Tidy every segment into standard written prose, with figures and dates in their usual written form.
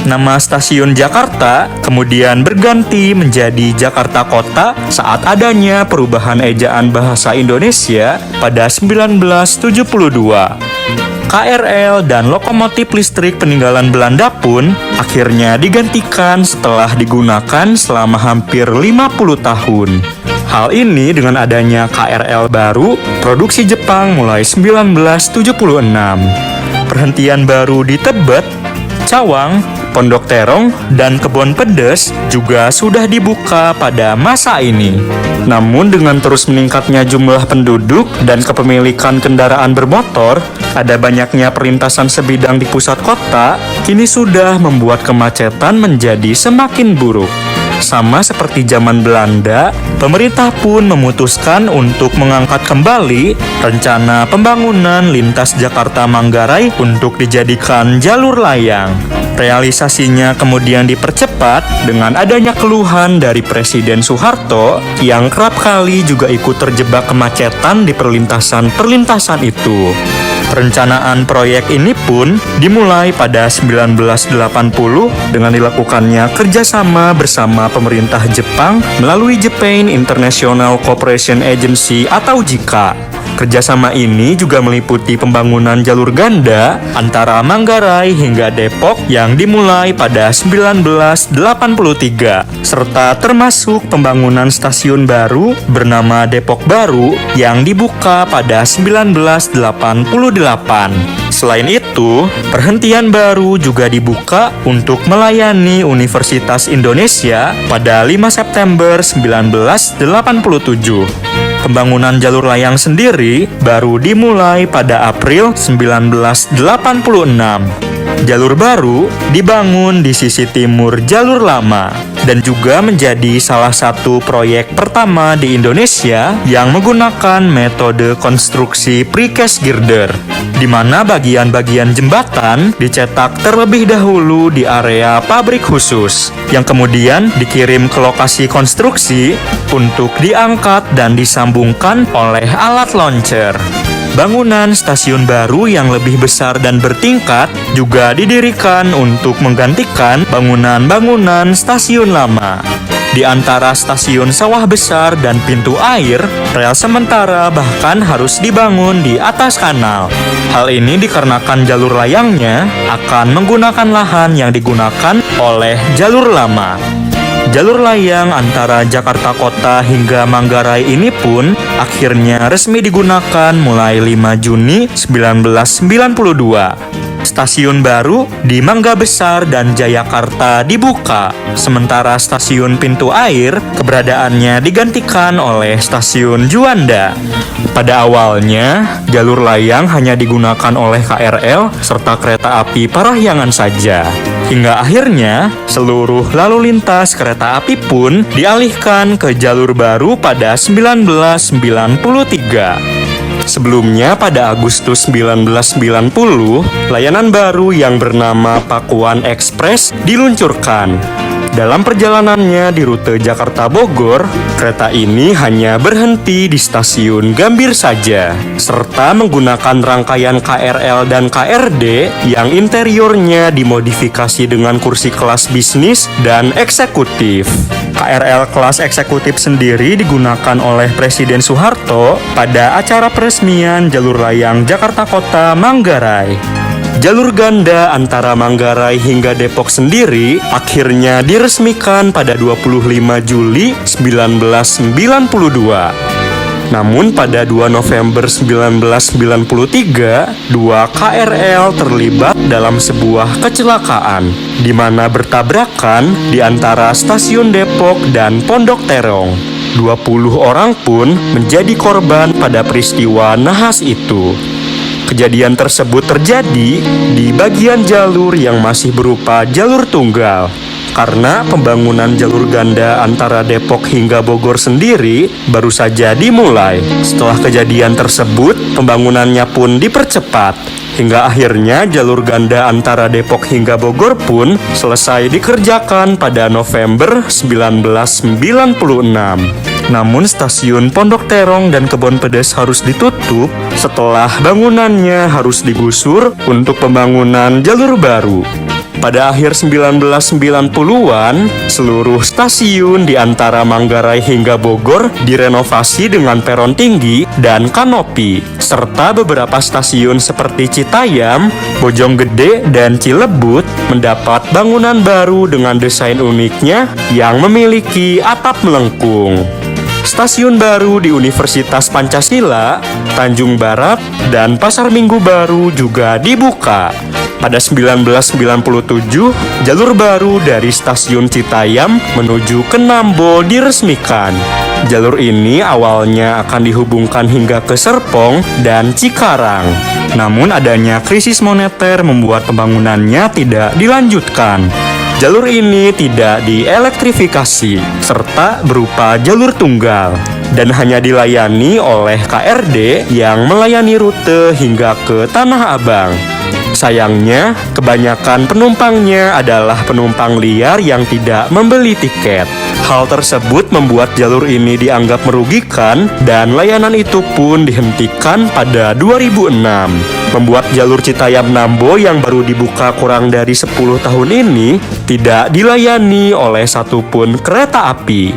Nama stasiun Jakarta kemudian berganti menjadi Jakarta Kota saat adanya perubahan ejaan bahasa Indonesia pada 1972. KRL dan lokomotif listrik peninggalan Belanda pun akhirnya digantikan setelah digunakan selama hampir 50 tahun. Hal ini dengan adanya KRL baru produksi Jepang mulai 1976. Perhentian baru di Tebet, Cawang, Pondok Terong, dan Kebon Pedes juga sudah dibuka pada masa ini. Namun dengan terus meningkatnya jumlah penduduk dan kepemilikan kendaraan bermotor, ada banyaknya perlintasan sebidang di pusat kota, kini sudah membuat kemacetan menjadi semakin buruk. Sama seperti zaman Belanda, pemerintah pun memutuskan untuk mengangkat kembali rencana pembangunan lintas Jakarta-Manggarai untuk dijadikan jalur layang. Realisasinya kemudian dipercepat dengan adanya keluhan dari Presiden Soeharto yang kerap kali juga ikut terjebak kemacetan di perlintasan itu. Perencanaan proyek ini pun dimulai pada 1980 dengan dilakukannya kerjasama bersama pemerintah Jepang melalui Japan International Cooperation Agency atau JICA. Kerjasama ini juga meliputi pembangunan jalur ganda antara Manggarai hingga Depok yang dimulai pada 1983, serta termasuk pembangunan stasiun baru bernama Depok Baru yang dibuka pada 1988. Selain itu, perhentian baru juga dibuka untuk melayani Universitas Indonesia pada 5 September 1987. Pembangunan jalur layang sendiri baru dimulai pada April 1986. Jalur baru dibangun di sisi timur jalur lama dan juga menjadi salah satu proyek pertama di Indonesia yang menggunakan metode konstruksi precast girder, di mana bagian-bagian jembatan dicetak terlebih dahulu di area pabrik khusus, yang kemudian dikirim ke lokasi konstruksi untuk diangkat dan disambungkan oleh alat launcher. Bangunan stasiun baru yang lebih besar dan bertingkat juga didirikan untuk menggantikan bangunan-bangunan stasiun lama. Di antara stasiun Sawah Besar dan Pintu Air, rel sementara bahkan harus dibangun di atas kanal. Hal ini dikarenakan jalur layangnya akan menggunakan lahan yang digunakan oleh jalur lama. Jalur layang antara Jakarta Kota hingga Manggarai ini pun akhirnya resmi digunakan mulai 5 Juni 1992. Stasiun baru di Mangga Besar dan Jayakarta dibuka, sementara stasiun Pintu Air keberadaannya digantikan oleh stasiun Juanda. Pada awalnya, jalur layang hanya digunakan oleh KRL serta kereta api Parahyangan saja. Hingga akhirnya, seluruh lalu lintas kereta api pun dialihkan ke jalur baru pada 1993. Sebelumnya pada Agustus 1990, layanan baru yang bernama Pakuan Express diluncurkan. Dalam perjalanannya di rute Jakarta-Bogor, kereta ini hanya berhenti di stasiun Gambir saja, serta menggunakan rangkaian KRL dan KRD yang interiornya dimodifikasi dengan kursi kelas bisnis dan eksekutif. KRL kelas eksekutif sendiri digunakan oleh Presiden Soeharto pada acara peresmian jalur layang Jakarta Kota Manggarai. Jalur ganda antara Manggarai hingga Depok sendiri akhirnya diresmikan pada 25 Juli 1992. Namun pada 2 November 1993, dua KRL terlibat dalam sebuah kecelakaan, di mana bertabrakan di antara stasiun Depok dan Pondok Terong. 20 orang pun menjadi korban pada peristiwa nahas itu. Kejadian tersebut terjadi di bagian jalur yang masih berupa jalur tunggal. Karena pembangunan jalur ganda antara Depok hingga Bogor sendiri baru saja dimulai. Setelah kejadian tersebut, pembangunannya pun dipercepat. Hingga akhirnya jalur ganda antara Depok hingga Bogor pun selesai dikerjakan pada November 1996. Namun stasiun Pondok Terong dan Kebon Pedes harus ditutup setelah bangunannya harus digusur untuk pembangunan jalur baru. Pada akhir 1990-an, seluruh stasiun di antara Manggarai hingga Bogor direnovasi dengan peron tinggi dan kanopi, serta beberapa stasiun seperti Citayam, Bojonggede, dan Cilebut mendapat bangunan baru dengan desain uniknya yang memiliki atap melengkung. Stasiun baru di Universitas Pancasila, Tanjung Barat, dan Pasar Minggu Baru juga dibuka. Pada 1997, jalur baru dari stasiun Citayam menuju ke Nambo diresmikan. Jalur ini awalnya akan dihubungkan hingga ke Serpong dan Cikarang. Namun adanya krisis moneter membuat pembangunannya tidak dilanjutkan. Jalur ini tidak dielektrifikasi serta berupa jalur tunggal dan hanya dilayani oleh KRD yang melayani rute hingga ke Tanah Abang. Sayangnya, kebanyakan penumpangnya adalah penumpang liar yang tidak membeli tiket. Hal tersebut membuat jalur ini dianggap merugikan dan layanan itu pun dihentikan pada 2006. Membuat jalur Citayam Nambo yang baru dibuka kurang dari 10 tahun ini tidak dilayani oleh satupun kereta api.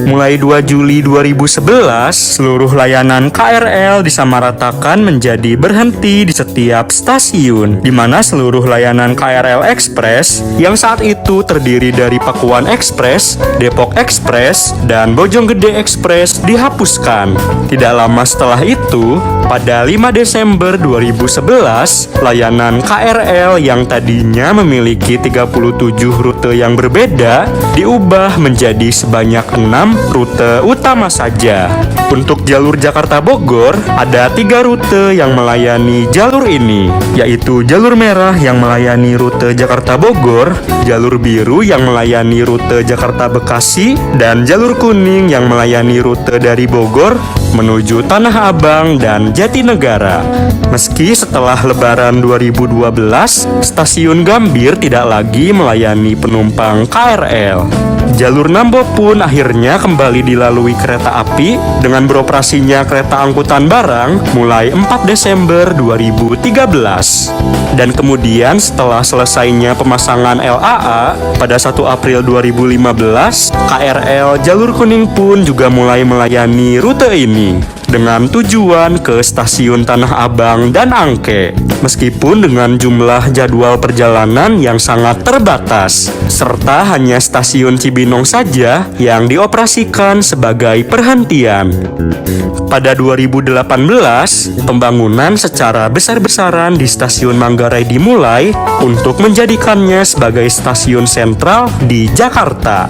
Mulai 2 Juli 2011, seluruh layanan KRL disamaratakan menjadi berhenti di setiap stasiun, di mana seluruh layanan KRL Express yang saat itu terdiri dari Pakuan Express, Depok Express, dan Bojonggede Express dihapuskan. Tidak lama setelah itu, pada 5 Desember 2011, layanan KRL yang tadinya memiliki 37 rute yang berbeda diubah menjadi sebanyak 6 rute utama saja. Untuk jalur Jakarta Bogor, ada 3 rute yang melayani jalur ini, yaitu jalur merah yang melayani rute Jakarta Bogor, jalur biru yang melayani rute Jakarta Bekasi, dan jalur kuning yang melayani rute dari Bogor menuju Tanah Abang dan Jatinegara. Meski setelah Lebaran 2012, stasiun Gambir tidak lagi melayani penumpang KRL. Jalur Nambo pun akhirnya kembali dilalui kereta api dengan beroperasinya kereta angkutan barang mulai 4 Desember 2013. Dan kemudian setelah selesainya pemasangan LAA pada 1 April 2015, KRL Jalur Kuning pun juga mulai melayani rute ini dengan tujuan ke stasiun Tanah Abang dan Angke, meskipun dengan jumlah jadwal perjalanan yang sangat terbatas, serta hanya stasiun Cibinong saja yang dioperasikan sebagai perhentian. Pada 2018, pembangunan secara besar-besaran di stasiun Manggarai dimulai untuk menjadikannya sebagai stasiun sentral di Jakarta.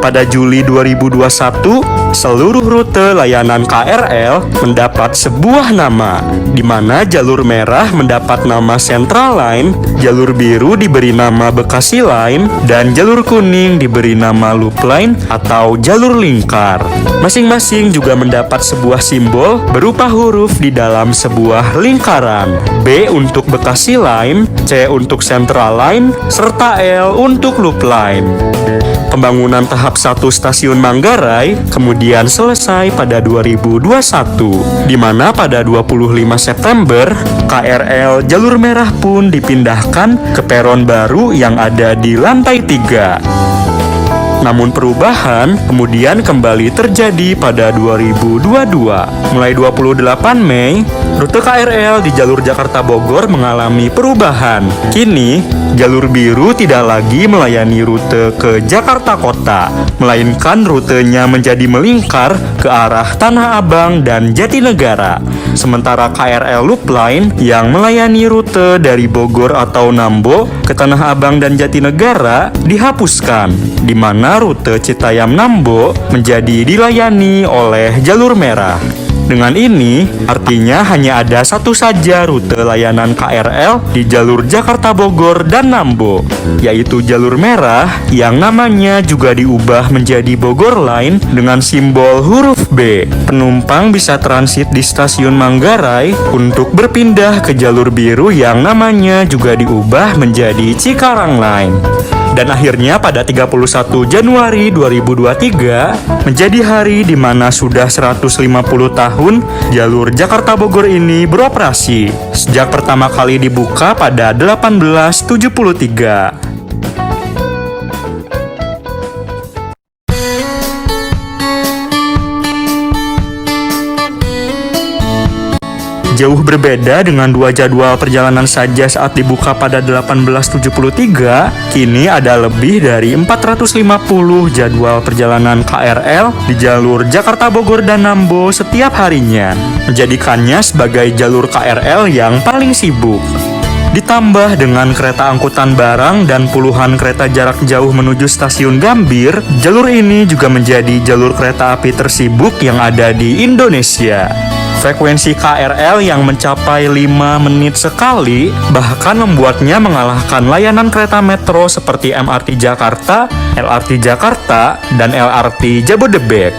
Pada Juli 2021, seluruh rute layanan KRL mendapat sebuah nama, di mana jalur merah mendapat nama Central Line, jalur biru diberi nama Bekasi Line, dan jalur kuning diberi nama Loop Line atau jalur lingkar. Masing-masing juga mendapat sebuah simbol berupa huruf di dalam sebuah lingkaran. B untuk Bekasi Line, C untuk Central Line, serta L untuk Loop Line. Pembangunan tahap 1 stasiun Manggarai kemudian selesai pada 2021, di mana pada 25 September, KRL Jalur Merah pun dipindahkan ke peron baru yang ada di lantai 3. Namun perubahan kemudian kembali terjadi pada 2022. Mulai 28 Mei, rute KRL di jalur Jakarta Bogor mengalami perubahan. Kini, jalur biru tidak lagi melayani rute ke Jakarta Kota, melainkan rutenya menjadi melingkar ke arah Tanah Abang dan Jatinegara. Sementara KRL Loop Line yang melayani rute dari Bogor atau Nambo ke Tanah Abang dan Jatinegara dihapuskan, di mana rute Citayam Nambo menjadi dilayani oleh jalur merah. Dengan ini, artinya hanya ada satu saja rute layanan KRL di jalur Jakarta Bogor dan Nambo, yaitu jalur merah yang namanya juga diubah menjadi Bogor Line dengan simbol huruf B. Penumpang bisa transit di stasiun Manggarai untuk berpindah ke jalur biru yang namanya juga diubah menjadi Cikarang Line. Dan akhirnya pada 31 Januari 2023 menjadi hari di mana sudah 150 tahun jalur Jakarta Bogor ini beroperasi sejak pertama kali dibuka pada 1873. Jauh berbeda dengan dua jadwal perjalanan saja saat dibuka pada 1873, kini ada lebih dari 450 jadwal perjalanan KRL di jalur Jakarta Bogor dan Nambo setiap harinya, menjadikannya sebagai jalur KRL yang paling sibuk. Ditambah dengan kereta angkutan barang dan puluhan kereta jarak jauh menuju stasiun Gambir, jalur ini juga menjadi jalur kereta api tersibuk yang ada di Indonesia. Frekuensi KRL yang mencapai 5 menit sekali bahkan membuatnya mengalahkan layanan kereta metro seperti MRT Jakarta, LRT Jakarta, dan LRT Jabodebek.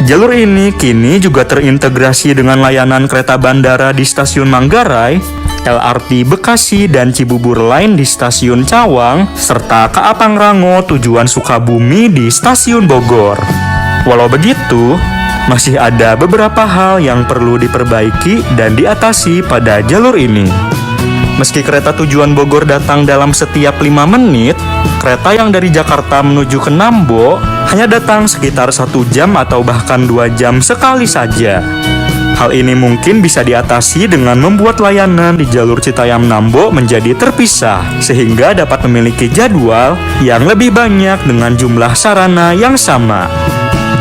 Jalur ini kini juga terintegrasi dengan layanan kereta bandara di stasiun Manggarai, LRT Bekasi dan Cibubur Line di stasiun Cawang, serta KA Pangrango tujuan Sukabumi di stasiun Bogor. Walau begitu, masih ada beberapa hal yang perlu diperbaiki dan diatasi pada jalur ini. Meski kereta tujuan Bogor datang dalam setiap 5 menit, kereta yang dari Jakarta menuju ke Nambo hanya datang sekitar 1 jam atau bahkan 2 jam sekali saja. Hal ini mungkin bisa diatasi dengan membuat layanan di jalur Citayam Nambo menjadi terpisah, sehingga dapat memiliki jadwal yang lebih banyak dengan jumlah sarana yang sama.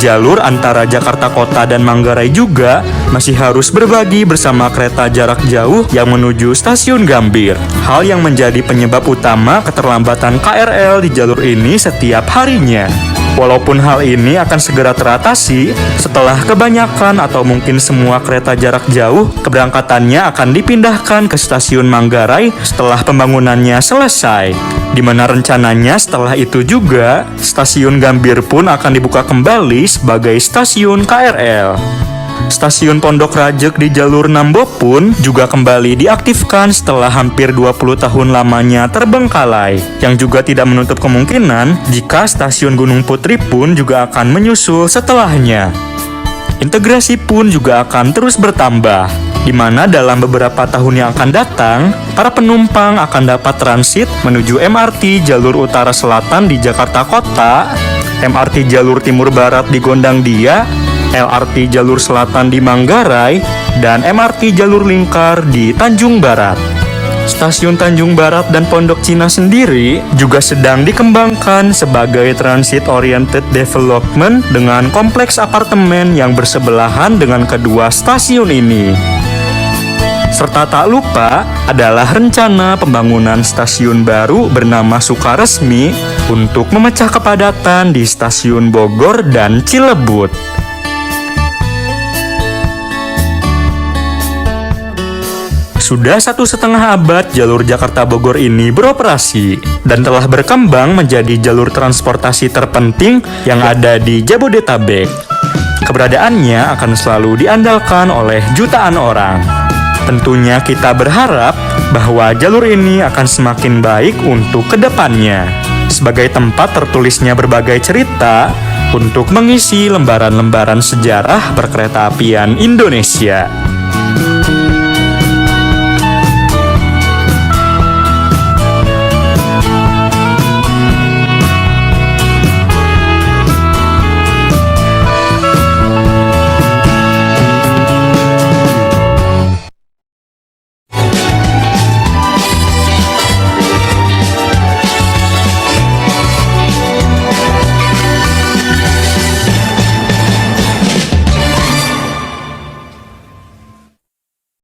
Jalur antara Jakarta Kota dan Manggarai juga masih harus berbagi bersama kereta jarak jauh yang menuju stasiun Gambir. Hal yang menjadi penyebab utama keterlambatan KRL di jalur ini setiap harinya. Walaupun hal ini akan segera teratasi setelah kebanyakan atau mungkin semua kereta jarak jauh keberangkatannya akan dipindahkan ke stasiun Manggarai setelah pembangunannya selesai. Di mana rencananya setelah itu juga stasiun Gambir pun akan dibuka kembali sebagai stasiun KRL. Stasiun Pondok Rajek di jalur Nambo pun juga kembali diaktifkan setelah hampir 20 tahun lamanya terbengkalai, yang juga tidak menutup kemungkinan jika stasiun Gunung Putri pun juga akan menyusul setelahnya. Integrasi pun juga akan terus bertambah, di mana dalam beberapa tahun yang akan datang, para penumpang akan dapat transit menuju MRT jalur utara selatan di Jakarta Kota, MRT jalur timur barat di Gondangdia, LRT jalur selatan di Manggarai, dan MRT jalur lingkar di Tanjung Barat. Stasiun Tanjung Barat dan Pondok Cina sendiri juga sedang dikembangkan sebagai transit-oriented development dengan kompleks apartemen yang bersebelahan dengan kedua stasiun ini. Serta tak lupa adalah rencana pembangunan stasiun baru bernama Sukaresmi untuk memecah kepadatan di stasiun Bogor dan Cilebut. Sudah 1,5 abad jalur Jakarta Bogor ini beroperasi dan telah berkembang menjadi jalur transportasi terpenting yang ada di Jabodetabek. Keberadaannya akan selalu diandalkan oleh jutaan orang. Tentunya kita berharap bahwa jalur ini akan semakin baik untuk kedepannya, sebagai tempat tertulisnya berbagai cerita untuk mengisi lembaran-lembaran sejarah perkeretaapian Indonesia.